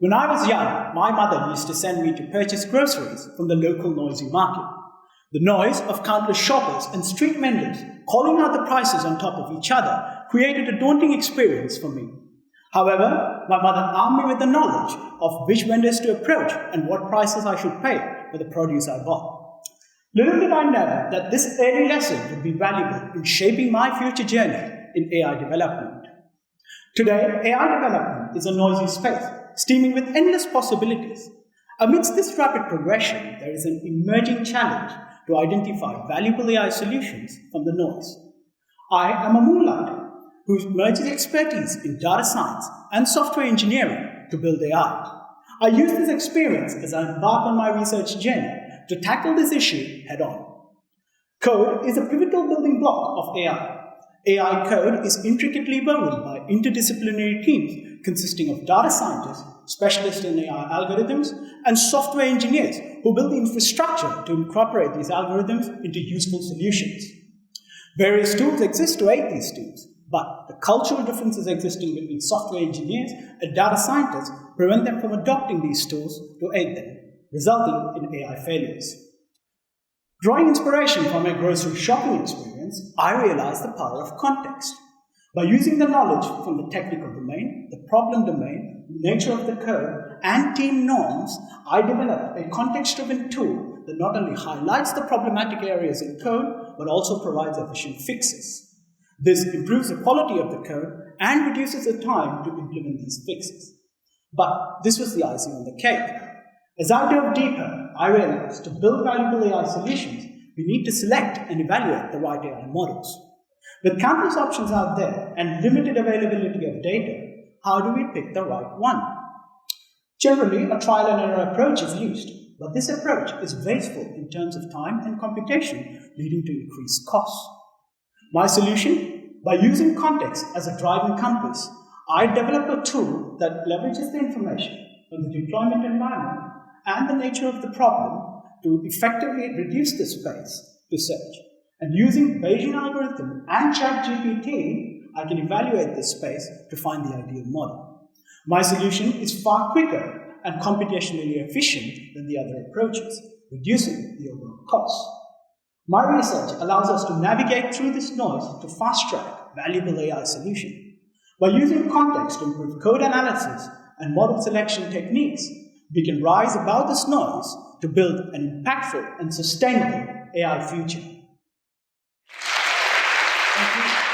When I was young, my mother used to send me to purchase groceries from the local noisy market. The noise of countless shoppers and street vendors calling out the prices on top of each other created a daunting experience for me. However, my mother armed me with the knowledge of which vendors to approach and what prices I should pay for the produce I bought. Little did I know that this early lesson would be valuable in shaping my future journey in AI development. Today, AI development is a noisy space, steaming with endless possibilities. Amidst this rapid progression, there is an emerging challenge to identify valuable AI solutions from the noise. I am a moonlighter who merges expertise in data science and software engineering to build AI. I use this experience as I embark on my research journey to tackle this issue head-on. Code is a pivotal building block of AI. AI code is intricately woven by interdisciplinary teams consisting of data scientists, specialists in AI algorithms, and software engineers who build the infrastructure to incorporate these algorithms into useful solutions. Various tools exist to aid these teams, but the cultural differences existing between software engineers and data scientists prevent them from adopting these tools to aid them, resulting in AI failures. Drawing inspiration from my grocery shopping experience, I realized the power of context. By using the knowledge from the technical domain, the problem domain, the nature of the code, and team norms, I developed a context-driven tool that not only highlights the problematic areas in code, but also provides efficient fixes. This improves the quality of the code and reduces the time to implement these fixes. But this was the icing on the cake. As I dove deeper, I realized to build valuable AI solutions, we need to select and evaluate the right AI models. With countless options out there and limited availability of data, how do we pick the right one? Generally, a trial and error approach is used, but this approach is wasteful in terms of time and computation, leading to increased costs. My solution? By using context as a driving compass, I developed a tool that leverages the information from the deployment environment and the nature of the problem to effectively reduce the space to search. And using Bayesian algorithm and ChatGPT, I can evaluate this space to find the ideal model. My solution is far quicker and computationally efficient than the other approaches, reducing the overall cost. My research allows us to navigate through this noise to fast-track valuable AI solution. By using context to improve code analysis and model selection techniques, we can rise above this noise to build an impactful and sustainable AI future. Thank you.